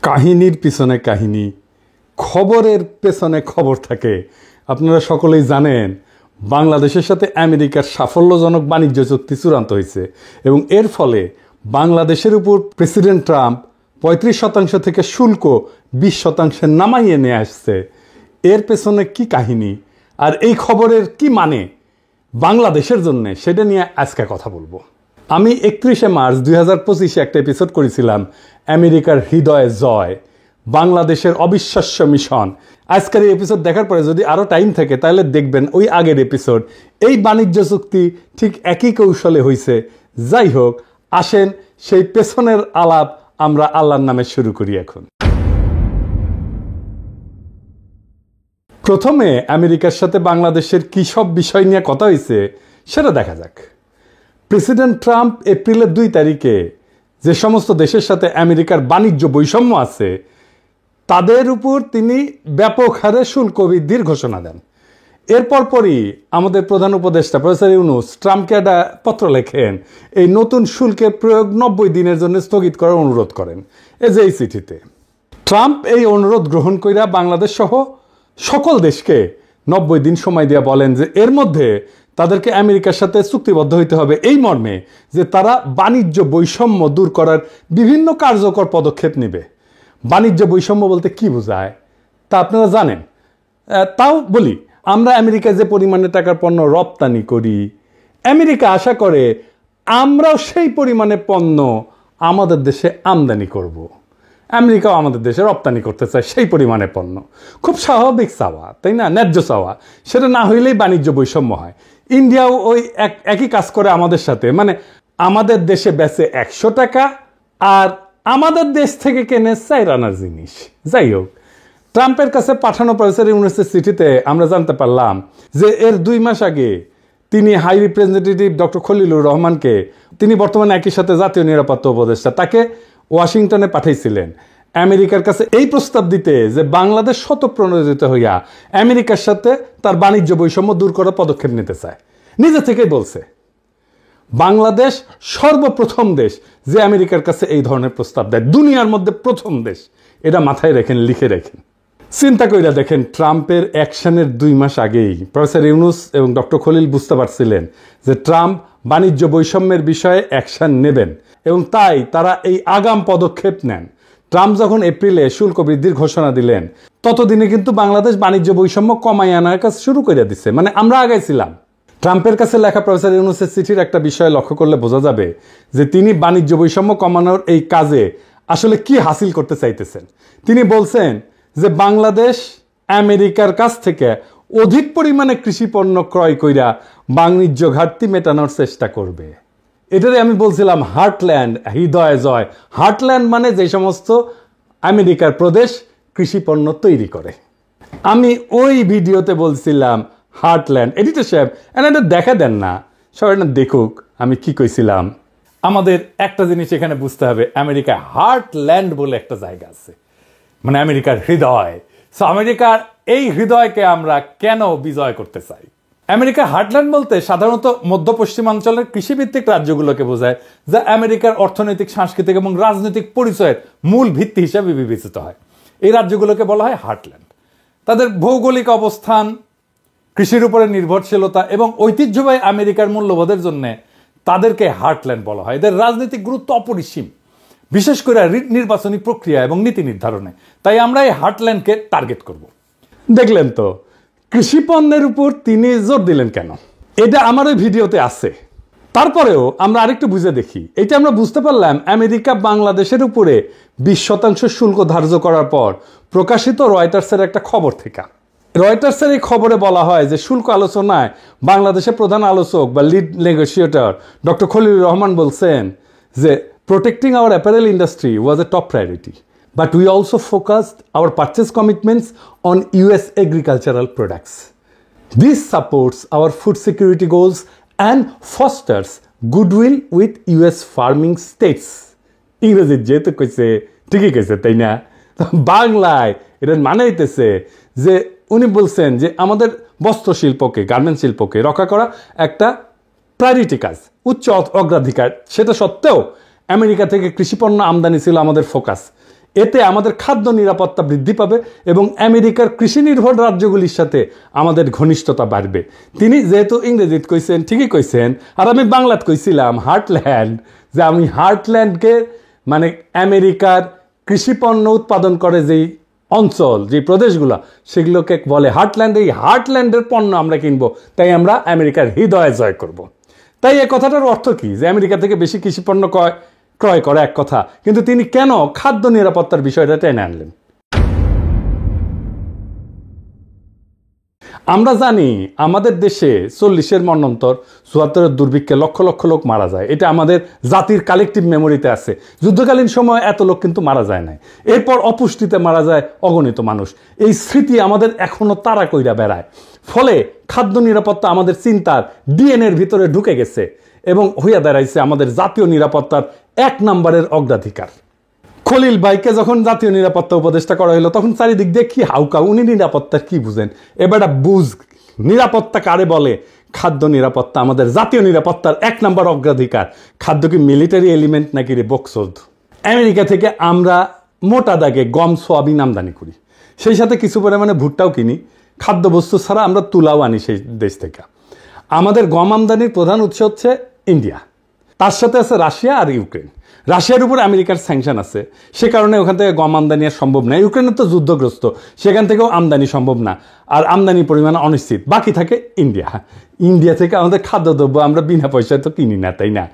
কাহিনীর পিছনে কাহিনী, খবরের পেছনে খবর থাকে। আপনারা সকলেই জানেন বাংলাদেশের সাথে আমেরিকার সাফল্যজনক বাণিজ্য চুক্তি চূড়ান্ত হয়েছে এবং এর ফলে বাংলাদেশের উপর প্রেসিডেন্ট ট্রাম্প 35% থেকে শুল্ক 20% নামাইয়ে নিয়ে আসছে। এর পেছনে কি কাহিনী আর এই খবরের কি মানে বাংলাদেশের জন্য, সেটা নিয়ে আজকে কথা বলবো। আমি 31 মার্চ 2025 একটা এপিসোড করেছিলাম আমেরিকার হৃদয়ে জয়, বাংলাদেশের অবিশ্বাস্য মিশন। আজকের এই এপিসোড দেখার পরে যদি আরও টাইম থাকে তাহলে দেখবেন ওই আগের এপিসোড। এই বাণিজ্য চুক্তি ঠিক একই কৌশলে হয়েছে। যাই হোক, আসেন সেই পেছনের আলাপ আমরা আল্লাহর নামে শুরু করি। এখন প্রথমে আমেরিকার সাথে বাংলাদেশের কী সব বিষয় নিয়ে কথা হয়েছে সেটা দেখা যাক। প্রেসিডেন্ট ট্রাম্প এপ্রিলের 2 তারিখে যে সমস্ত দেশের সাথে আমেরিকার বাণিজ্য বৈষম্য আছে তাদের উপর তিনি ব্যাপক হারে শুল্ক বৃদ্ধির ঘোষণা দেন। এরপর পরই আমাদের প্রধান উপদেষ্টা প্রফেসর ইউনূস ট্রাম্পকে একটা পত্র লেখেন, এই নতুন শুল্কের প্রয়োগ 90 দিনের জন্য স্থগিত করার অনুরোধ করেন। এই চিঠিতে ট্রাম্প এই অনুরোধ গ্রহণ কইরা বাংলাদেশ সহ সকল দেশকে 90 দিন সময় দিয়ে বলেন যে এর মধ্যে তাদেরকে আমেরিকার সাথে চুক্তিবদ্ধ হইতে হবে এই মর্মে যে তারা বাণিজ্য বৈষম্য দূর করার বিভিন্ন কার্যকর পদক্ষেপ নেবে। বাণিজ্য বৈষম্য বলতে কি বোঝায় তা আপনারা জানেন। তাও বলি, আমরা আমেরিকায় যে পরিমাণে টাকার পণ্য রপ্তানি করি, আমেরিকা আশা করে আমরাও সেই পরিমাণে পণ্য আমাদের দেশে আমদানি করব। আমেরিকাও আমাদের দেশে রপ্তানি করতে চায় সেই পরিমাণে পণ্য। খুব স্বাভাবিক চাওয়া, তাই না? ন্যায্য চাওয়া। সেটা না হইলেই বাণিজ্য বৈষম্য হয়। ইন্ডিয়াও ওই একই কাজ করে আমাদের সাথে, মানে আমাদের দেশে বেচে 100 টাকা আর আমাদের দেশ থেকে কেনে 4 আনার জিনিস। যাই হোক, ট্রাম্পের কাছে পাঠানো প্রফেসর ইউনূসের চিঠিতে আমরা জানতে পারলাম যে এর 2 মাস আগে তিনি হাই রিপ্রেজেন্টেটিভ ডক্টর খলিলুর রহমানকে, তিনি বর্তমানে একই সাথে জাতীয় নিরাপত্তা উপদেষ্টা, তাকে ওয়াশিংটনে পাঠাইছিলেন আমেরিকার কাছে এই প্রস্তাব দিতে যে বাংলাদেশ স্বতঃপ্রণোদিত হইয়া আমেরিকার সাথে তার বাণিজ্য বৈষম্য দূর করার পদক্ষেপ নিতে চায়। নিজে থেকেই বলছে বাংলাদেশ সর্বপ্রথম দেশ যে আমেরিকার কাছে এই ধরনের প্রস্তাব দেয়, দুনিয়ার মধ্যে প্রথম দেশ। এটা মাথায় রেখেন, লিখে রেখেন। চিন্তা কইরা দেখেন, ট্রাম্পের অ্যাকশনের 2 মাস আগেই প্রফেসর ইউনূস এবং ডক্টর খলিল বুঝতে পারছিলেন যে ট্রাম্প বাণিজ্য বৈষম্যের বিষয়ে অ্যাকশন নেবেন এবং তাই তারা এই আগাম পদক্ষেপ নেন। ট্রাম্প যখন এপ্রিলে শুল্ক বৃদ্ধির ঘোষণা দিলেন ততদিনে কিন্তু বাংলাদেশ বাণিজ্য বৈষম্য কমাই আনার কাজ শুরু করে দিচ্ছে, মানে আমরা আগাইছিলাম। ট্রাম্পের কাছে লেখা প্রফেসর ইউনূসের চিঠির একটা বিষয় লক্ষ্য করলে বোঝা যাবে যে তিনি বাণিজ্য বৈষম্য কমানোর এই কাজে আসলে কি হাসিল করতে চাইতেছেন। তিনি বলছেন যে বাংলাদেশ আমেরিকার কাছ থেকে অধিক পরিমাণে কৃষি পণ্য ক্রয় কইরা বাণিজ্য ঘাটতি মেটানোর চেষ্টা করবে। এটারে আমি বলছিলাম হার্টল্যান্ড, হৃদয় জয়। হার্টল্যান্ড মানে যে সমস্ত আমেরিকার প্রদেশ কৃষি পণ্য তৈরি করে। আমি ওই ভিডিওতে বলছিলাম হার্টল্যান্ড। এডিটর সাহেব এটা দেখা দেন না, সবাই না দেখুক আমি কি কইছিলাম। আমাদের একটা জিনিস এখানে বুঝতে হবে, আমেরিকায় হার্টল্যান্ড বলে একটা জায়গা আছে, মানে আমেরিকার হৃদয়। সো আমেরিকার এই হৃদয়কে আমরা কেন বিজয় করতে চাই? আমেরিকার হার্টল্যান্ড বলতে সাধারণত মধ্য পশ্চিমাঞ্চলের কৃষিভিত্তিক রাজ্যগুলোকে বোঝায়, যা আমেরিকার অর্থনৈতিক, সাংস্কৃতিক এবং রাজনৈতিক পরিচয়ের মূল ভিত্তি হিসেবে বিবেচিত হয়। এই রাজ্যগুলোকে বলা হয় হার্টল্যান্ড। তাদের ভৌগোলিক অবস্থান, কৃষির উপরে নির্ভরশীলতা এবং ঐতিহ্যবাহী আমেরিকার মূল্যবোধের জন্য তাদেরকে হার্টল্যান্ড বলা হয়। এদের রাজনৈতিক গুরুত্ব অপরিসীম, বিশেষ করে নির্বাচনী প্রক্রিয়া এবং নীতি নির্ধারণে। তাই আমরা এই হার্টল্যান্ডকে টার্গেট করব। দেখলেন তো কৃষি পণ্যের উপর তিনি জোর দিলেন কেন, এটা আমার ওই ভিডিওতে আছে। তারপরেও আমরা আরেকটু বুঝে দেখি। এটা আমরা বুঝতে পারলাম আমেরিকা বাংলাদেশের উপরে 20% শুল্ক ধার্য করার পর প্রকাশিত রয়টার্সের একটা খবর থেকে। রয়টার্সের এই খবরে বলা হয় যে শুল্ক আলোচনায় বাংলাদেশের প্রধান আলোচক বা lead negotiator doctor Khalilur Rahman বলছেন যে protecting our apparel industry was a top priority, but we also focused our purchase commitments on US agricultural products. This supports our food security goals and fosters goodwill with US farming states. ইংরেজি যেহেতু কইছে ঠিকই কইছে, তাই না? বাংলায় এটার মানে হইতেছে যে উনি বলছেন যে আমাদের বস্ত্র শিল্পকে, গার্মেন্ট শিল্পকে রক্ষা করা একটা প্রায়োরিটি কাজ, উচ্চ অগ্রাধিকার। সেটা সত্ত্বেও আমেরিকা থেকে কৃষিপণ্য আমদানি ছিল আমাদের ফোকাস। এতে আমাদের খাদ্য নিরাপত্তা বৃদ্ধি পাবে এবং আমেরিকার কৃষি নির্ভর রাজ্যগুলির সাথে আমাদের ঘনিষ্ঠতা বাড়বে। তিনি যেহেতু ইংরেজিত কইছেন, ঠিকই কইছেন, আর আমি বাংলাত কইছিলাম হার্টল্যান্ড, যে আমি হার্টল্যান্ডকে মানে আমেরিকার কৃষিপণ্য উৎপাদন করে যেই অঞ্চল, যে প্রদেশগুলো, সেগুলোকে বলে হার্টল্যান্ড। এই হার্টল্যান্ডের পণ্য আমরা কিনবো, তাই আমরা আমেরিকার হৃদয়ে জয় করব। তাই এই কথাটার অর্থ কি? যে আমেরিকা থেকে বেশি কৃষিপণ্য ক্রয় করে এক কথা, কিন্তু তিনি কেন খাদ্য নিরাপত্তার বিষয়টা টেনে আনলেন? আমরা জানি আমাদের দেশে 40-এর মন্বন্তর 74-এর দুর্ভিক্ষে লক্ষ লক্ষ লোক মারা যায়। এটা আমাদের জাতির কালেকটিভ মেমোরিতে আছে। যুদ্ধকালীন সময় এত লোক কিন্তু মারা যায় না। এরপর অপুষ্টিতে মারা যায় অগণিত মানুষ। এই স্মৃতি আমাদের এখনো তাড়া কইরা বেড়ায়। ফলে খাদ্য নিরাপত্তা আমাদের চিন্তার ডিএনএর ভিতরে ঢুকে গেছে এবং হইয়া দাঁড়াইছে আমাদের জাতীয় নিরাপত্তার 1 নম্বরের অগ্রাধিকার। খলিল ভাইকে যখন জাতীয় নিরাপত্তা উপদেষ্টা করা হলো, তখন চারিদিক দিয়ে কি হাউকা, উনি নিরাপত্তার কি বুঝেন? এবার বুঝ নিরাপত্তা কারে বলে। খাদ্য নিরাপত্তা আমাদের জাতীয় নিরাপত্তার 1 নম্বর অগ্রাধিকার। খাদ্য কি মিলিটারি এলিমেন্ট নাকি রে বক্সোদ? আমেরিকা থেকে আমরা মোটা দাগে গম, সোয়াবিন আমদানি করি, সেই সাথে কিছু পরিমাণে ভুট্টাও কিনি। খাদ্যবস্তু ছাড়া আমরা তুলাও আনি সেই দেশ থেকে। আমাদের গম আমদানির প্রধান উৎস হচ্ছে ইন্ডিয়া, তার সাথে আছে রাশিয়া আর ইউক্রেন। রাশিয়ার উপর আমেরিকার স্যাংশন আছে, সে কারণে ওখান থেকে গম আমদানি আর সম্ভব না। ইউক্রেনের তো যুদ্ধগ্রস্ত, সেখান থেকেও আমদানি সম্ভব না, আর আমদানি পরিমাণ অনিশ্চিত। বাকি থাকে ইন্ডিয়া। ইন্ডিয়া থেকে আমাদের খাদ্যদ্রব্য আমরা বিনা পয়সায় তো কিনি না, তাই না?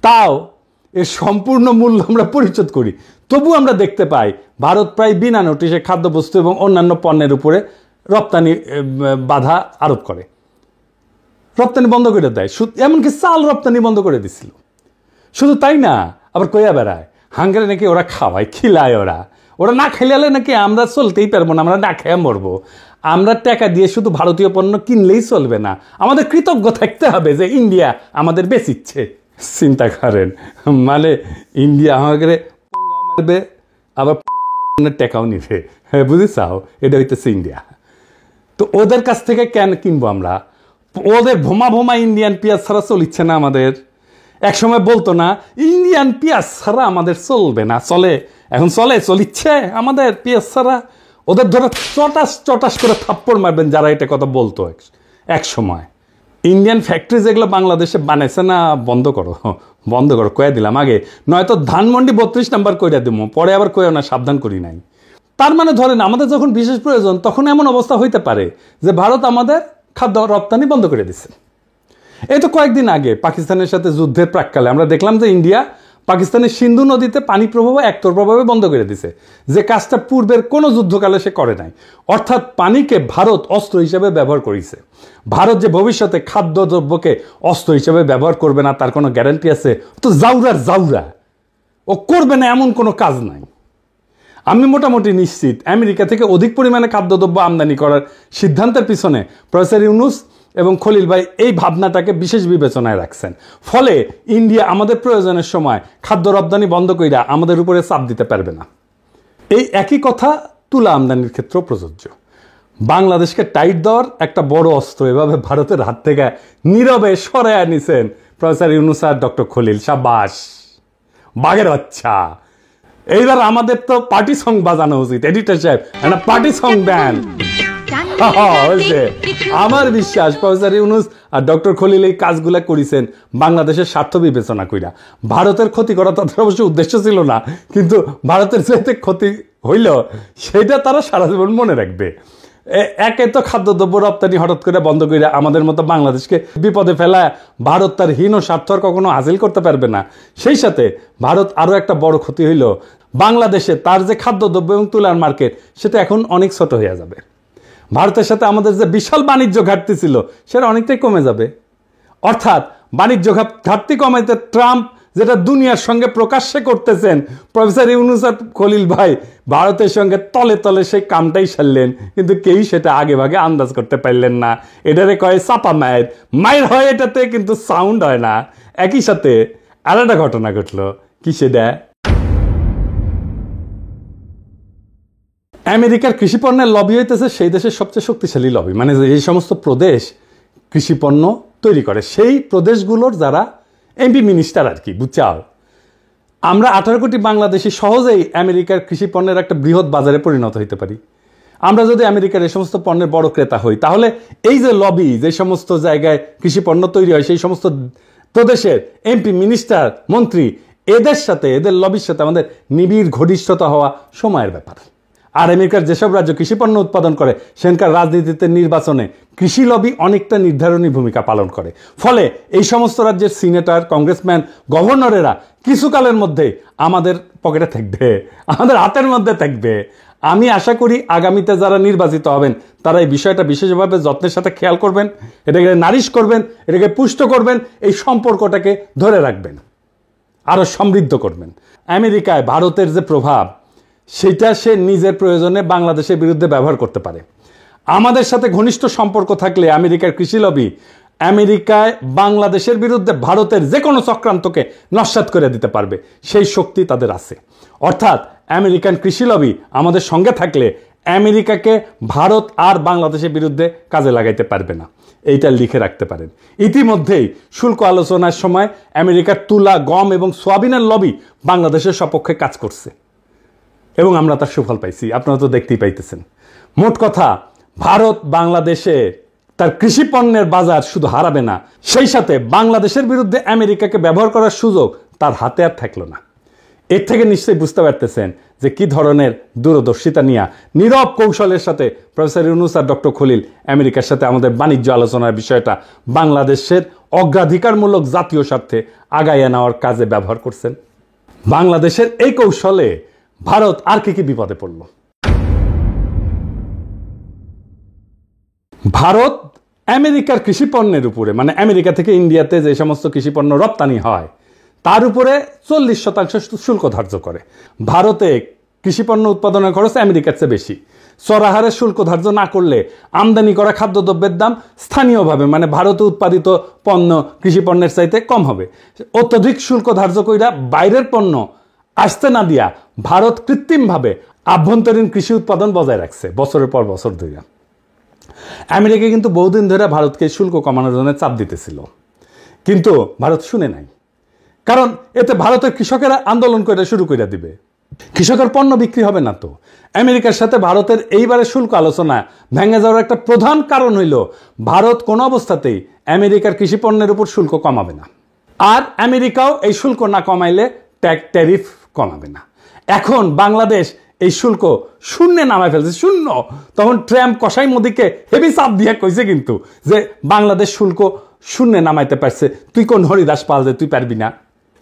তাও এর সম্পূর্ণ মূল্য আমরা পরিশোধ করি। তবু আমরা দেখতে পাই ভারত প্রায় বিনা নোটিশে খাদ্যবস্তু এবং অন্যান্য পণ্যের উপরে রপ্তানি বাধা আরোপ করে, রপ্তানি বন্ধ করে দেয়। এমনকি চাল রপ্তানি বন্ধ করে দিছিল। শুধু তাই না, আবার কইয়া বেড়ায় হাঙ্গারে নাকি ওরা খাওয়ায়, খিলায়। ওরা না খেলে নাকি আমরা চলতেই পারবো না, আমরা না খেয়ে মরবো। আমরা টাকা দিয়ে শুধু ভারতীয় পণ্য কিনলেই চলবে না, আমাদের কৃতজ্ঞ থাকতে হবে যে ইন্ডিয়া আমাদের বেচিচ্ছে। চিন্তা করেন, মানে ইন্ডিয়া আমাকে মারবে, আবার টাকাও নিবে। হ্যাঁ, বুঝেছাও? এটা হইতেছে ইন্ডিয়া। তো ওদের কাছ থেকে কেন কিনবো আমরা? ওদের ভোমা ভোমা ইন্ডিয়ান পেঁয়াজ ছাড়া চলিচ্ছে না আমাদের। এক সময় বলতো না ইন্ডিয়ান পেঁয়াজ ছাড়া আমাদের চলবে না, চলে, এখন চলিচ্ছে আমাদের পেঁয়াজ ছাড়া। ওদের ধরে চটাস করে থাপ্পড় মারবেন যারা এটা কথা বলতো এক সময়। ইন্ডিয়ান ফ্যাক্টরি যেগুলো বাংলাদেশে বানাইছে না, বন্ধ করো কয়ে দিলাম আগে, নয়তো ধানমন্ডি 32 নাম্বার কইরা দিব, পরে আবার কইও না, সাবধান করি নাই। তার মানে ধরেন আমাদের যখন বিশেষ প্রয়োজন, তখন এমন অবস্থা হইতে পারে যে ভারত আমাদের খাদ্য রপ্তানি বন্ধ করে দিচ্ছে। এই তো কয়েকদিন আগে পাকিস্তানের সাথে যুদ্ধের প্রাক্কালে আমরা দেখলাম যে ইন্ডিয়া পাকিস্তানের সিন্ধু নদীতে পানি প্রবাহ একতরফাভাবে বন্ধ করে দিছে, যে কাজটা পূর্বের কোনো যুদ্ধকালে সে করে নাই। অর্থাৎ পানিকে ভারত অস্ত্র হিসেবে ব্যবহার করেছে। ভারত যে ভবিষ্যতে খাদ্যদ্রব্যকে অস্ত্র হিসেবে ব্যবহার করবে না তার কোনো গ্যারান্টি আছে? তো জাউরা ও করবে না, এমন কোনো কাজ নাই। আমি মোটামুটি নিশ্চিত আমেরিকা থেকে অধিক পরিমাণে খাদ্যদ্রব্য আমদানি করার সিদ্ধান্তের পিছনে প্রফেসর ইউনুস এবং খলিল ভাই এই ভাবনাটাকে বিশেষ বিবেচনায় রাখছেন। ফলে ইন্ডিয়া আমাদের প্রয়োজনের সময় খাদ্য রপ্তানি বন্ধ কইরা আমাদের উপরে চাপ দিতে পারবে না। এই একই কথা তুলা আমদানির ক্ষেত্রেও প্রযোজ্য। বাংলাদেশকে টাইট দেওয়ার একটা বড় অস্ত্র এভাবে ভারতের হাত থেকে নীরবে সরাইয়া নিছেন প্রফেসর ইউনুস আর ডক্টর খলিল। সাবাস, বাঘের বাচ্চা। এইবার আমাদের তো পার্টি সং বাজানো উচিত। এডিটর সাহেব, একটা পার্টি সং দেন। আমার বিশ্বাস প্রফেসর ইউনুস আর ডক্টর খলিল এই কাজগুলা করেছেন বাংলাদেশের স্বার্থ বিবেচনা কইরা। ভারতের ক্ষতি করা তাদের অবশ্য উদ্দেশ্য ছিল না, কিন্তু ভারতের যেতে ক্ষতি হইল সেটা তারা সারা জীবন মনে রাখবে। একে তো খাদ্যদ্রব্য রপ্তানি হঠাৎ করে বন্ধ করে আমাদের মতো বাংলাদেশকে বিপদে ফেলায় ভারত তার হীন স্বার্থ কখনো হাসিল করতে পারবে না। সেই সাথে ভারত আরও একটা বড় ক্ষতি হইল, বাংলাদেশে তার যে খাদ্যদ্রব্য এবং তুলার মার্কেট সেটা এখন অনেক ছোট হয়ে যাবে। ভারতের সাথে আমাদের যে বিশাল বাণিজ্য ঘাটতি ছিল সেটা অনেকটাই কমে যাবে। অর্থাৎ বাণিজ্য ঘাটতি কমাইতে ট্রাম্প যেটা দুনিয়ার সঙ্গে প্রকাশ্যে করতেছেন, প্রফেসর ইউনুস আর খলিল ভাই ভারতের সঙ্গে তলে তলে সেই কামটাই সারলেন, কিন্তু কেউ সেটা আগে ভাগে আন্দাজ করতে পারলেন না। এটারে কয় চাপা মায়ের হয়, এটাতে কিন্তু সাউন্ড হয় না। একই সাথে আর একটা ঘটনা ঘটলো, কি সেটা আমেরিকার কৃষিপণ্যের লবি হইতেছে সেই দেশের সবচেয়ে শক্তিশালী লবি, মানে এই সমস্ত প্রদেশ কৃষিপণ্য তৈরি করে সেই প্রদেশগুলোর যারা এমপি মিনিস্টার আর কি, বুঝছাও। আমরা 18 কোটি বাংলাদেশি সহজেই আমেরিকার কৃষি পণ্যের একটা বৃহৎ বাজারে পরিণত হতে পারি। আমরা যদি আমেরিকার এই সমস্ত পণ্যের বড় ক্রেতা হই, তাহলে এই যে লবি, যে সমস্ত জায়গায় কৃষি পণ্য তৈরি হয়, সেই সমস্ত প্রদেশের এমপি, মিনিস্টার, মন্ত্রী, এদের সাথে, এদের লবির সাথে আমাদের নিবিড় ঘনিষ্ঠতা হওয়া সময়ের ব্যাপার। আর আমেরিকার যেসব রাজ্য কৃষি পণ্য উৎপাদন করে, সেখানকার রাজনীতিতে, নির্বাচনে কৃষি লবি অনেকটা নির্ধারণী ভূমিকা পালন করে। ফলে এই সমস্ত রাজ্যের সিনেটর, কংগ্রেসম্যান, গভর্নরেরা কিছুকালের মধ্যে আমাদের পকেটে থাকবে, আমাদের হাতের মধ্যে থাকবে। আমি আশা করি আগামীতে যারা নির্বাচিত হবেন, তারা এই বিষয়টা বিশেষভাবে যত্নের সাথে খেয়াল করবেন, এটাকে নারিশ করবেন, এটাকে পুষ্ট করবেন, এই সম্পর্কটাকে ধরে রাখবেন, আরো সমৃদ্ধ করবেন। আমেরিকায় ভারতের যে প্রভাব, সেটা সে নিজের প্রয়োজনে বাংলাদেশের বিরুদ্ধে ব্যবহার করতে পারে। আমাদের সাথে ঘনিষ্ঠ সম্পর্ক থাকলে আমেরিকার কৃষি লবি আমেরিকায় বাংলাদেশের বিরুদ্ধে ভারতের যে কোনো চক্রান্তকে নস্যাৎ করে দিতে পারবে, সেই শক্তি তাদের আছে। অর্থাৎ আমেরিকান কৃষি লবি আমাদের সঙ্গে থাকলে আমেরিকাকে ভারত আর বাংলাদেশের বিরুদ্ধে কাজে লাগাইতে পারবে না, এইটা লিখে রাখতে পারেন। ইতিমধ্যেই শুল্ক আলোচনার সময় আমেরিকার তুলা, গম এবং সোয়াবিনের লবি বাংলাদেশের সপক্ষে কাজ করছে এবং আমরা তার সুফল পাইছি, আপনারা তো দেখতেই পাইতেছেন। মোট কথা, ভারত বাংলাদেশে তার কৃষি পণ্যের বাজার শুধু হারাবে না, সেই সাথে বাংলাদেশের বিরুদ্ধে আমেরিকাকে ব্যবহার করার সুযোগ তার হাতে আর থাকলো না। এর থেকে নিশ্চয়ই বুঝতে পারতেছেন যে কি ধরনের দূরদর্শিতা নিয়ে নীরব কৌশলের সাথে প্রফেসর ইউনূস আর ডক্টর খলিল আমেরিকার সাথে আমাদের বাণিজ্য আলোচনার বিষয়টা বাংলাদেশের অগ্রাধিকারমূলক জাতীয় স্বার্থে আগাইয়ে নেওয়ার কাজে ব্যবহার করছেন। বাংলাদেশের এই কৌশলে ভারত আর কি বিপদে পড়ল? ভারত আমেরিকার কৃষি পণ্যের উপরে, মানে আমেরিকা থেকে ইন্ডিয়াতে যে সমস্ত কৃষি পণ্য রপ্তানি হয়, তার উপরে 40% শুল্ক ধার্য করে। ভারতে কৃষি পণ্য উৎপাদনের খরচ আমেরিকার চেয়ে বেশি। চড়াহারে শুল্ক ধার্য না করলে আমদানি করা খাদ্যদ্রব্যের দাম স্থানীয়ভাবে, মানে ভারতে উৎপাদিত পণ্য কৃষি পণ্যের চাইতে কম হবে। অত্যধিক শুল্ক ধার্য কইরা বাইরের পণ্য আসতে না দিয়া ভারত কৃত্রিমভাবে আভ্যন্তরীণ কৃষি উৎপাদন বজায় রাখছে বছরের পর বছর ধরে। আমেরিকা কিন্তু বহুদিন ধরে ভারতকে শুল্ক কমানোর জন্য চাপ দিতেছিল, কিন্তু ভারত শুনে নাই। কারণ এতে ভারতের কৃষকেরা আন্দোলন করে শুরু করে দিবে, কৃষকের পণ্য বিক্রি হবে না। তো আমেরিকার সাথে ভারতের এইবারে শুল্ক আলোচনা ভেঙে যাওয়ার একটা প্রধান কারণ হইল ভারত কোনো অবস্থাতেই আমেরিকার কৃষি পণ্যের উপর শুল্ক কমাবে না, আর আমেরিকাও এই শুল্ক না কমাইলে ট্যারিফ কমাবে না। এখন বাংলাদেশ এই শুল্ক শূন্যে নামায় ফেলছে, শূন্য। তখন ট্রাম্প কসাই মোদিকে হেভি চাপ দিয়ে কইছে কিন্তু যে বাংলাদেশ শুল্ক শূন্যে নামাইতে পারছে, তুই কোন হরিদাস পাল যে তুই পারবি না।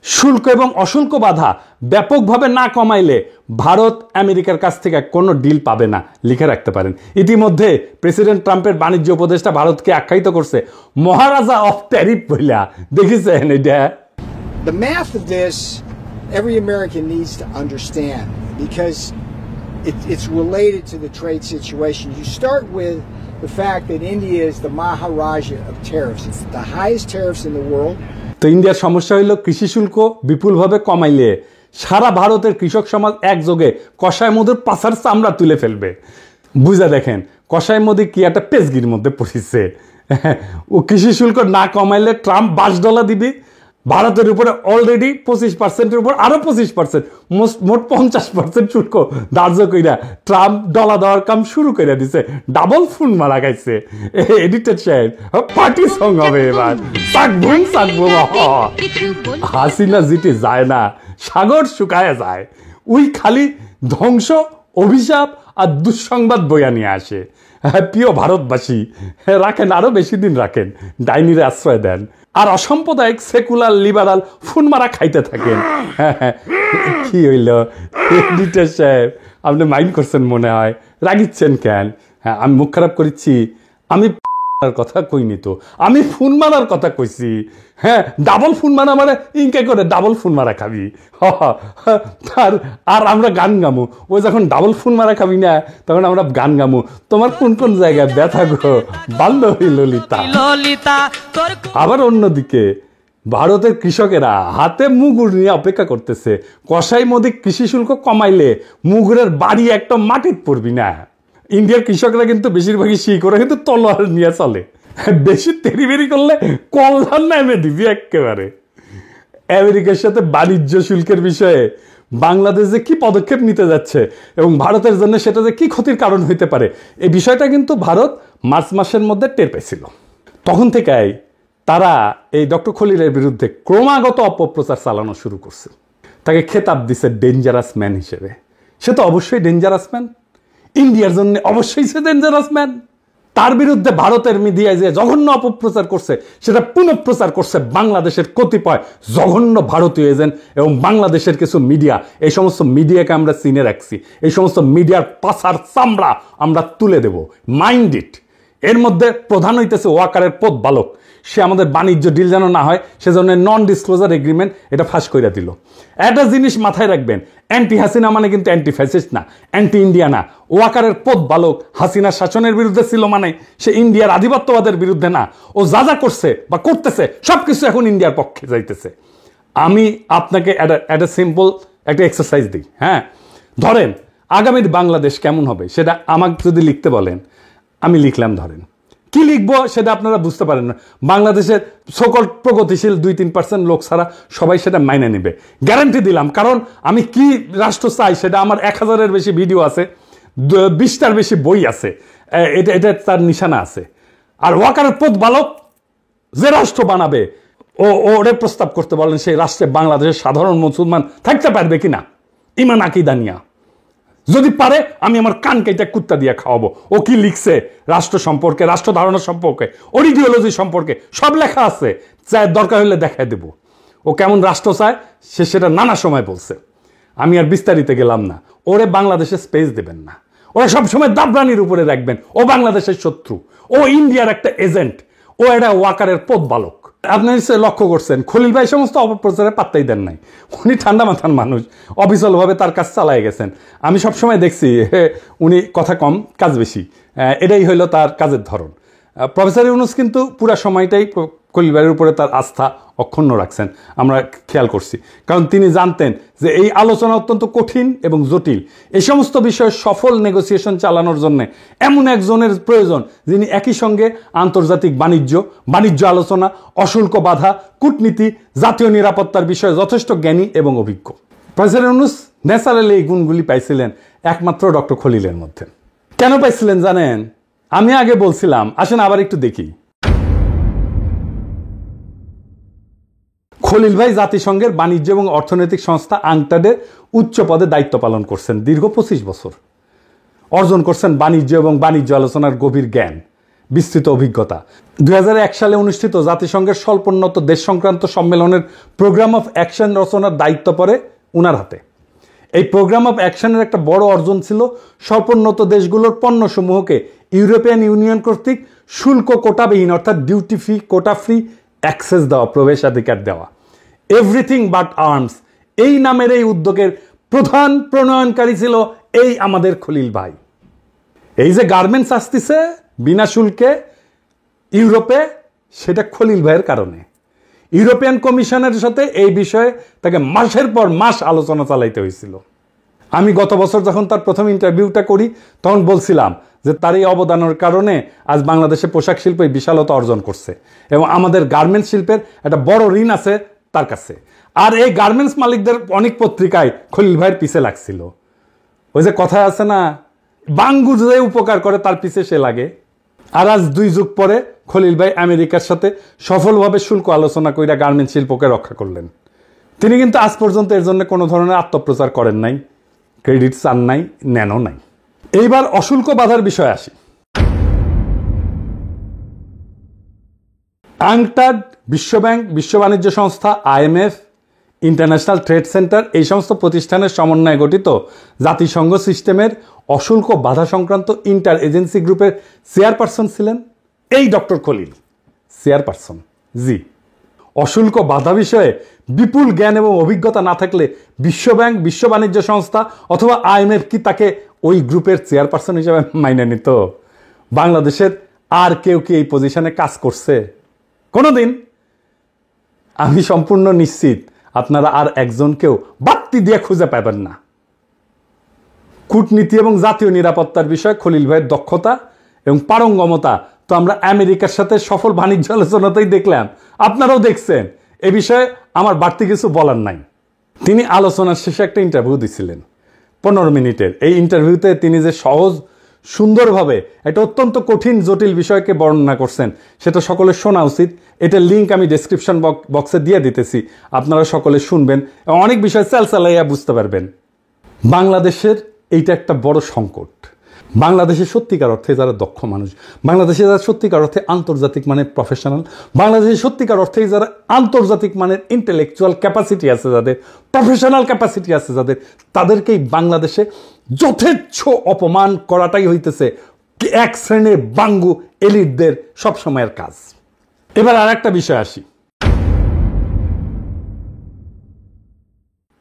শুল্ক এবং অশুল্ক বাধা ব্যাপকভাবে না কমাইলে ভারত আমেরিকার কাছ থেকে কোনো ডিল পাবে না, লিখে রাখতে পারেন। ইতিমধ্যে প্রেসিডেন্ট ট্রাম্পের বাণিজ্য উপদেষ্টা ভারতকে আখ্যায়িত করছে মহারাজা অফ ট্যারিফ বইলা। দেখেছেন এটা? The math of this, every American needs to understand because it's related to the trade situation. You start with the fact that India is the Maharaja of tariffs. It's the highest tariffs in the world. তো ইন্ডিয়ার সমস্যা হইল কৃষি শুল্ক বিপুলভাবে কমাইলে সারা ভারতের কৃষক সমাজ একযোগে কসাই মোদির পাছার চামড়া তুলে ফেলবে। বুঝা দেখেন কসাই মোদি কি একটা পেজগির মধ্যে পড়েছে। ও কৃষি শুল্ক না কমাইলে ট্রাম্প $20 দিবে, ভারতের উপরে অলরেডি 25%-এর উপর আরো 25%, মোট 50% শুল্ক ধার্য কইরা ট্রাম্প ডলা দেওয়ার কাম শুরু করে দিছে। ডাবল ফোন মারা গাইছে। এডিটর সাহেব, পার্টি সং হবে এবার। হাসিনা জিতে যায় না, সাগর শুকায় যায়। ওই খালি ধ্বংস, অভিশাপ আর দুঃসংবাদ বইয়া নিয়ে আসে। প্রিয় ভারতবাসী, রাখেন, আরো বেশি দিন রাখেন, ডাইনিরে আশ্রয় দেন, আর অসাম্প্রদায়িক সেকুলার লিবারাল ফোন মারা খাইতে থাকেন। কি হইল এডিটর সাহেব, আপনি মাইন্ড করছেন মনে হয়, রাগিচ্ছেন কেন? হ্যাঁ, আমি মুখ খারাপ করেছি? আমি কথা কইনি তো, আমি ফোন মারার কথা কইছি। হ্যাঁ, ডাবল ফোন মারা মানে ইনকে করে ডাবল ফোন মারা খাবি। আর আমরা গান গামু, ও যখন ডাবল ফোন মারা খাবি না, তখন আমরা গান গামু, তোমার কোন কোন জায়গায় ব্যথা গো বান্ধবী ললিতা। আবার অন্যদিকে ভারতের কৃষকেরা হাতে মুগুর নিয়ে অপেক্ষা করতেছে, কসাই মোদি কৃষি শুল্ক কমাইলে মুগুরের বাড়ি একটা মাটির পড়বি না। ইন্ডিয়ার কৃষকরা কিন্তু বেশিরভাগই শিকড়ে কিন্তু তলোয়ার নিয়ে চলে, বেশি তেরিবেরি করলে কল্যাণ নামে দিবি একেবারে। আমেরিকার সাথে বাণিজ্য শুল্কের বিষয়ে বাংলাদেশ যে কি পদক্ষেপ নিতে যাচ্ছে এবং ভারতের জন্য সেটা যে কি ক্ষতির কারণ হইতে পারে, এই বিষয়টা কিন্তু ভারত মার্চ মাসের মধ্যে টের পেয়েছিল। তখন থেকেই তারা এই ডক্টর খলিলের বিরুদ্ধে ক্রমাগত অপপ্রচার চালানো শুরু করছে। তাকে খেতাব দিছে ডেঞ্জারাস ম্যান হিসেবে। সে তো অবশ্যই ডেঞ্জারাস ম্যান, ইন্ডিয়ার জন্য অবশ্যই সে ডেঞ্জারাস ম্যান। তার বিরুদ্ধে ভারতের মিডিয়ায় যে জঘন্য অপপ্রচার করছে, সেটা পুনঃপ্রচার করছে বাংলাদেশের কতিপয় জঘন্য ভারতীয় এজেন্ট এবং বাংলাদেশের কিছু মিডিয়া। এই সমস্ত মিডিয়াকে আমরা চিনে রাখছি, এই সমস্ত মিডিয়ার পাছার চামড়া আমরা তুলে দেব, মাইন্ড ইট। এর মধ্যে প্রধান হইতেছে ওয়াকারের পথ বালক। সে আমাদের বাণিজ্য ডিল যেন না হয় সেজন্য নন ডিসক্লোজার এগ্রিমেন্ট এটা ফাঁস করে দিল। একটা জিনিস মাথায় রাখবেন, অ্যান্টি হাসিনা মানে কিন্তু অ্যান্টি ফ্যাসিস্ট না, অ্যান্টি ইন্ডিয়া না। ওয়াকারের পথ বালক হাসিনার শাসনের বিরুদ্ধে ছিল মানে সে ইন্ডিয়ার আধিপত্যবাদের বিরুদ্ধে না। ও যা যা করছে বা করতেছে সবকিছু এখন ইন্ডিয়ার পক্ষে যাইতেছে। আমি আপনাকে একটা সিম্পল একটা এক্সারসাইজ দিই। হ্যাঁ, ধরেন আগামীর বাংলাদেশ কেমন হবে সেটা আমাকে যদি লিখতে বলেন, আমি লিখলাম। ধরেন কি লিখবো সেটা আপনারা বুঝতে পারেন না। বাংলাদেশের সকল প্রগতিশীল 2-3% লোক ছাড়া সবাই সেটা মাইনে নেবে, গ্যারান্টি দিলাম। কারণ আমি কি রাষ্ট্র চাই সেটা আমার 1000-এর বেশি ভিডিও আছে, 20টার বেশি বই আছে, এটা তার নিশানা আছে। আর ওয়াকারের পথ বালক যে রাষ্ট্র বানাবে ওরে প্রস্তাব করতে বলেন সেই রাষ্ট্রে বাংলাদেশের সাধারণ মুসলমান থাকতে পারবে কিনা, ইমান আকীদা নিয়া। যদি পারে আমি আমার কান কেটে কুত্তা দিয়ে খাওয়াবো। ও কি লিখছে রাষ্ট্র সম্পর্কে, রাষ্ট্র ধারণা সম্পর্কে, ওর ইডিওলজি সম্পর্কে সব লেখা আছে, চাই দরকার হলে দেখায় দেব। ও কেমন রাষ্ট্র চায় সে সেটা নানা সময় বলছে, আমি আর বিস্তারিত গেলাম না। ওরে বাংলাদেশে স্পেস দেবেন না, ওরা সবসময় দাবরানির উপরে রাখবেন। ও বাংলাদেশের শত্রু, ও ইন্ডিয়ার একটা এজেন্ট, ও এটা ওয়াকারের পথ বালক। আপনি লক্ষ্য করছেন খলিল ভাই সমস্ত অপপ্রচারে পাত্তাই দেন নাই। উনি ঠান্ডা মাথার মানুষ, অবিচলভাবে তার কাজ চালাই গেছেন। আমি সবসময় দেখছি উনি কথা কম কাজ বেশি, এটাই হইল তার কাজের ধরন। প্রফেসর ইউনূস কিন্তু পুরা সময়টাই খলিল ভাইয়ের উপরে তার আস্থা অক্ষুণ্ণ রাখছেন, আমরা খেয়াল করছি। কারণ তিনি জানতেন যে এই আলোচনা অত্যন্ত কঠিন এবং জটিল। এই সমস্ত বিষয়ে সফল নেগোসিয়েশন চালানোর জন্য এমন একজনের প্রয়োজন যিনি একই সঙ্গে আন্তর্জাতিক বাণিজ্য আলোচনা, অশুল্ক বাধা, কূটনীতি, জাতীয় নিরাপত্তার বিষয়ে যথেষ্ট জ্ঞানী এবং অভিজ্ঞ। প্রফেসর ইউনূস ন্যাচারালি এই গুণগুলি পাইছিলেন একমাত্র ডক্টর খলিলের মধ্যে। কেন পাইছিলেন জানেন? আমি আগে বলছিলাম, আসেন আবার একটু দেখি। খলিল ভাই জাতিসংঘের বাণিজ্য এবং অর্থনৈতিক সংস্থা আংটাডের উচ্চ পদে দায়িত্ব পালন করছেন দীর্ঘ 25 বছর। অর্জন করছেন বাণিজ্য এবং বাণিজ্য আলোচনার গভীর জ্ঞান, বিস্তৃত অভিজ্ঞতা। 2001 সালে অনুষ্ঠিত জাতিসংঘের স্বল্পোন্নত দেশ সংক্রান্ত সম্মেলনের প্রোগ্রাম অফ অ্যাকশন রচনার দায়িত্ব পড়ে উনার হাতে। এই প্রোগ্রাম অফ অ্যাকশনের একটা বড় অর্জন ছিল স্বল্পোন্নত দেশগুলোর পণ্যসমূহকে ইউরোপিয়ান ইউনিয়ন কর্তৃক শুল্ক কোটাবিহীন অর্থাৎ duty free, quota free access দেওয়া, প্রবেশাধিকার দেওয়া। এভরিথিং বাট আর্মস এই নামের এই উদ্যোগের প্রধান প্রণয়নকারী ছিল এই আমাদের খলিল ভাই। এই যে গার্মেন্টস আসতেছে বিনা শুল্কে ইউরোপে, সেটা খলিল ভাইয়ের কারণে। ইউরোপিয়ান কমিশনের সাথে এই বিষয়ে তাকে মাসের পর মাস আলোচনা চালাইতে হয়েছিল। আমি গত বছর যখন তার প্রথম ইন্টারভিউটা করি তখন বলছিলাম যে তার এই অবদানের কারণে আজ বাংলাদেশে পোশাক শিল্প বিশালতা অর্জন করছে এবং আমাদের গার্মেন্টস শিল্পের একটা বড় ঋণ আছে তার কাছে। আর এই গার্মেন্টস মালিকদের অনেক পত্রিকায় খলিল ভাইয়ের পিছে লাগছিল। ওই যে কথায় আছে না, বাঙ্গু যে উপকার করে তার পিছে সে লাগে। আর আজ 2 যুগ পরে খলিল ভাই আমেরিকার সাথে সফলভাবে শুল্ক আলোচনা কইরা গার্মেন্টস শিল্পকে রক্ষা করলেন। তিনি কিন্তু আজ পর্যন্ত এর জন্য কোনো ধরনের আত্মপ্রচার করেন নাই, ক্রেডিট চান নাই, নেনও নাই। এইবার অশুল্ক বাধার বিষয়ে আসি। আংটাড, বিশ্বব্যাংক, বিশ্ব বাণিজ্য সংস্থা, IMF, ইন্টারন্যাশনাল ট্রেড সেন্টার এই সমস্ত প্রতিষ্ঠানের সমন্বয়ে গঠিত জাতিসংঘ সিস্টেমের অশুল্ক বাধা সংক্রান্ত ইন্টার এজেন্সি গ্রুপের চেয়ারপারসন ছিলেন এই ডক্টর খলিল। চেয়ারপারসন, জি। অশুল্ক বাধা বিষয়ে বিপুল জ্ঞান এবং অভিজ্ঞতা না থাকলে বিশ্বব্যাংক, বিশ্ব বাণিজ্য সংস্থা অথবা IMF কি তাকে ওই গ্রুপের চেয়ারপারসন হিসেবে মাইনে নিত? বাংলাদেশের আর কেউ কি এই পজিশনে কাজ করছে কোনোদিন? আমি সম্পূর্ণ নিশ্চিত আপনারা আর একজনকেও বাড়তি দিয়ে খুঁজে পাবেন না। কূটনীতি এবং জাতীয় নিরাপত্তার বিষয়ে খলিল ভাইয়ের দক্ষতা এবং পারঙ্গমতা তো আমরা আমেরিকার সাথে সফল বাণিজ্য আলোচনাতেই দেখলাম, আপনারাও দেখছেন। এ বিষয়ে আমার বাড়তি কিছু বলার নাই। তিনি আলোচনার শেষে একটা ইন্টারভিউ দিছিলেন 15 মিনিটের। এই ইন্টারভিউতে তিনি যে সহজ সুন্দরভাবে একটা অত্যন্ত কঠিন জটিল বিষয়কে বর্ণনা করছেন সেটা সকলের শোনা উচিত। এটার লিঙ্ক আমি ডেসক্রিপশন বক্সে দিয়ে দিতেছি, আপনারা সকলে শুনবেন এবং অনেক বিষয় চালাইয়া বুঝতে পারবেন। বাংলাদেশের এইটা একটা বড় সংকট। বাংলাদেশের সত্যিকার অর্থে যারা দক্ষ মানুষ, বাংলাদেশে যারা সত্যিকার অর্থে আন্তর্জাতিক মানের প্রফেশনাল, বাংলাদেশের সত্যিকার অর্থে যারা আন্তর্জাতিক মানের ইন্টেলেকচুয়াল ক্যাপাসিটি আছে, যাদের প্রফেশনাল ক্যাপাসিটি আছে, যাদের তাদেরকেই বাংলাদেশে যথেচ্ছ অপমান করাটাই হইতেছে এক শ্রেণীর বাঙ্গু এলিটদের সবসময়ের কাজ। এবার আর একটা বিষয় আসি।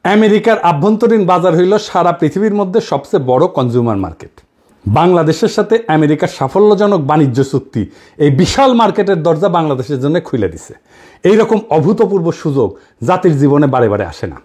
আমেরিকার আভ্যন্তরীণ বাজার হইল সারা পৃথিবীর মধ্যে সবচেয়ে বড় কনজিউমার মার্কেট। বাংলাদেশের সাথে আমেরিকার সাফল্যজনক বাণিজ্য চুক্তি এই বিশাল মার্কেটের দরজা বাংলাদেশের জন্য খুলে দিছে। এইরকম অভূতপূর্ব সুযোগ জাতির জীবনে বারে বারে আসে না।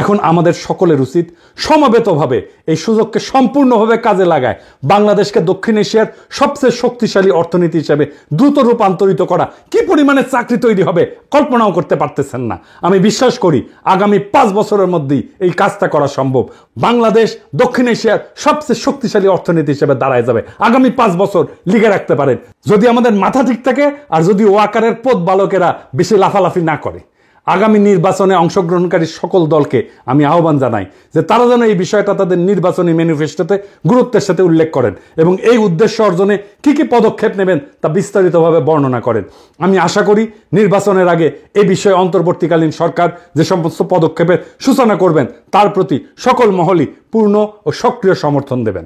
এখন আমাদের সকলের উচিত সমবেতভাবে এই সুযোগকে সম্পূর্ণভাবে কাজে লাগায় বাংলাদেশকে দক্ষিণ এশিয়ার সবচেয়ে শক্তিশালী অর্থনীতি হিসেবে দ্রুত রূপান্তরিত করা। কি পরিমাণে চাকরি তৈরি হবে কল্পনাও করতে পারতেছেন না। আমি বিশ্বাস করি আগামী 5 বছরের মধ্যেই এই কাজটা করা সম্ভব। বাংলাদেশ দক্ষিণ এশিয়ার সবচেয়ে শক্তিশালী অর্থনীতি হিসেবে দাঁড়ায় যাবে। আগামী 5 বছর লিখে রাখতে পারেন, যদি আমাদের মাথা ঠিক থাকে আর যদি ওয়াকারের পথ বালকেরা বেশি লাফালাফি না করে। আগামী নির্বাচনে অংশগ্রহণকারী সকল দলকে আমি আহ্বান জানাই যে তারা যেন এই বিষয়টা তাদের নির্বাচনী ম্যানিফেস্টোতে গুরুত্বের সাথে উল্লেখ করেন এবং এই উদ্দেশ্য অর্জনে কি কি পদক্ষেপ নেবেন তা বিস্তারিতভাবে বর্ণনা করেন। আমি আশা করি নির্বাচনের আগে এই বিষয়ে অন্তর্বর্তীকালীন সরকার যে সমস্ত পদক্ষেপের সূচনা করবেন তার প্রতি সকল মহলই পূর্ণ ও সক্রিয় সমর্থন দেবেন।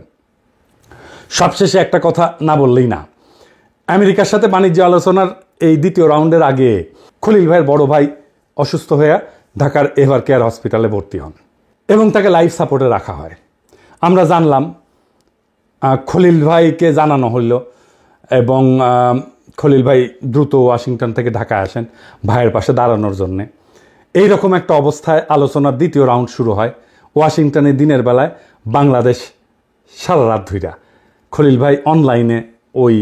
সবশেষে একটা কথা না বললেই না। আমেরিকার সাথে বাণিজ্য আলোচনার এই দ্বিতীয় রাউন্ডের আগে খলিল ভাইয়ের বড় ভাই অসুস্থ হয়ে ঢাকার এভার কেয়ার হসপিটালে ভর্তি হন এবং তাকে লাইফ সাপোর্টে রাখা হয়। আমরা জানলাম, খলিল ভাইকে জানানো হইল এবং খলিল ভাই দ্রুত ওয়াশিংটন থেকে ঢাকায় আসেন ভাইয়ের পাশে দাঁড়ানোর জন্যে। এইরকম একটা অবস্থায় আলোচনার দ্বিতীয় রাউন্ড শুরু হয়। ওয়াশিংটনে দিনের বেলায়, বাংলাদেশ সারা রাত ধইরা খলিল ভাই অনলাইনে ওই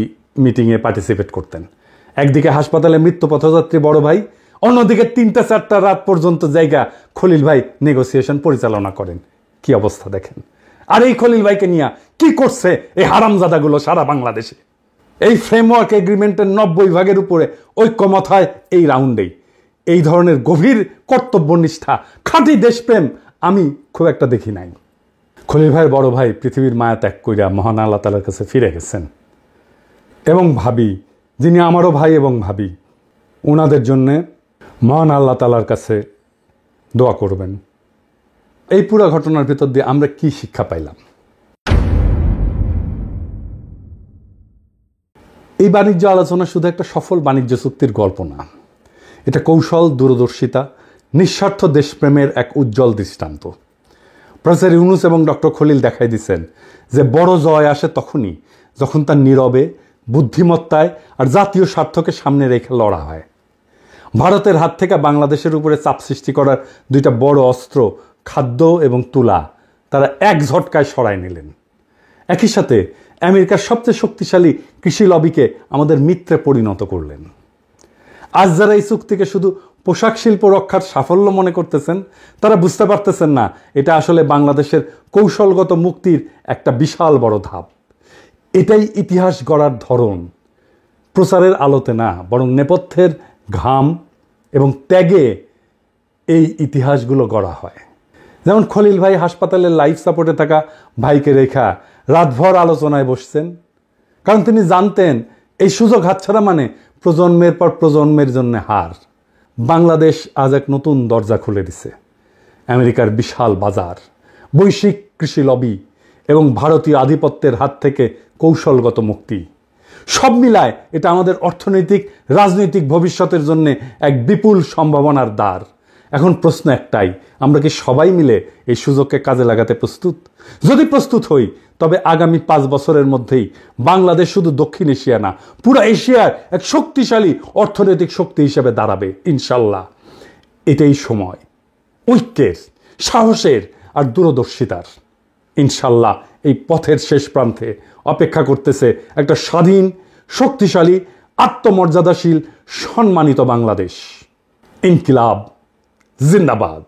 মিটিংয়ে পার্টিসিপেট করতেন। একদিকে হাসপাতালে মৃত্যু পথযাত্রী বড় ভাই, অন্যদিকে 3টা-4টা রাত পর্যন্ত জায়গা খলিল ভাই নেগোসিয়েশন পরিচালনা করেন। কি অবস্থা দেখেন। আর এই খলিল ভাইকে নিয়ে কি করছে এই হারামজাদাগুলো সারা বাংলাদেশে। এই ফ্রেমওয়ার্ক এগ্রিমেন্টের 90 ভাগের উপরে ঐক্যমত হয় এই রাউন্ডেই। এই ধরনের গভীর কর্তব্যনিষ্ঠা, খাঁটি দেশপ্রেম আমি খুব একটা দেখি নাই। খলিল ভাইয়ের বড় ভাই পৃথিবীর মায়া ত্যাগ কইরা মহান আল্লাহ তাআলার কাছে ফিরে গেছেন এবং ভাবি, যিনি আমারও ভাই এবং ভাবি, ওনাদের জন্যে মহান আল্লাহ তাআলার কাছে দোয়া করবেন। এই পুরো ঘটনার ভিতর দিয়ে আমরা কি শিক্ষা পাইলাম? এই বাণিজ্য আলোচনা শুধু একটা সফল বাণিজ্য চুক্তির গল্প না, এটা কৌশল, দূরদর্শিতা, নিঃস্বার্থ দেশপ্রেমের এক উজ্জ্বল দৃষ্টান্ত। প্রফেসর ইউনুস এবং ডক্টর খলিল দেখাই দিচ্ছেন যে বড় জয় আসে তখনই যখন তার নীরবে, বুদ্ধিমত্তায় আর জাতীয় স্বার্থকে সামনে রেখে লড়া হয়। ভারতের হাত থেকে বাংলাদেশের উপরে চাপ সৃষ্টি করার 2টা বড় অস্ত্র, খাদ্য এবং তুলা, তারা এক ঝটকায় সরায় নিলেন। একই সাথে আমেরিকার সবচেয়ে শক্তিশালী কৃষি লবিকে আমাদের মিত্রে পরিণত করলেন। আজ যারা এই চুক্তিকে শুধু পোশাক শিল্প রক্ষার সাফল্য মনে করতেছেন, তারা বুঝতে পারতেছেন না এটা আসলে বাংলাদেশের কৌশলগত মুক্তির একটা বিশাল বড় ধাপ। এটাই ইতিহাস গড়ার ধরন। প্রচারের আলোতে না, বরং নেপথ্যের ঘাম এবং ত্যাগে এই ইতিহাসগুলো গড়া হয়। যেমন খলিল ভাই হাসপাতালের লাইফ সাপোর্টে থাকা ভাইকে রেখা রাতভর আলোচনায় বসছেন, কারণ তিনি জানতেন এই সুযোগ হাতছাড়া মানে প্রজন্মের পর প্রজন্মের জন্য হার। বাংলাদেশ আজ এক নতুন দরজা খুলে দিছে। আমেরিকার বিশাল বাজার, বৈশ্বিক কৃষি লবি এবং ভারতীয় আধিপত্যের হাত থেকে কৌশলগত মুক্তি, সব মিলায় এটা আমাদের অর্থনৈতিক, রাজনৈতিক ভবিষ্যতের জন্য এক বিপুল সম্ভাবনার দ্বার। এখন প্রশ্ন একটাই, আমরা কি সবাই মিলে এই সুযোগকে কাজে লাগাতে প্রস্তুত? যদি প্রস্তুত হই তবে আগামী 5 বছরের মধ্যেই বাংলাদেশ শুধু দক্ষিণ এশিয়া না, পুরো এশিয়ার এক শক্তিশালী অর্থনৈতিক শক্তি হিসেবে দাঁড়াবে ইনশাল্লাহ। এটাই সময় ঐক্যের, সাহসের আর দূরদর্শিতার। ইনশাল্লাহ এই পথের শেষ প্রান্তে অপেক্ষা করতেছে একটা স্বাধীন, শক্তিশালী, আত্মমর্যাদাশীল, সম্মানিত বাংলাদেশ। ইনকিলাব জিন্দাবাদ।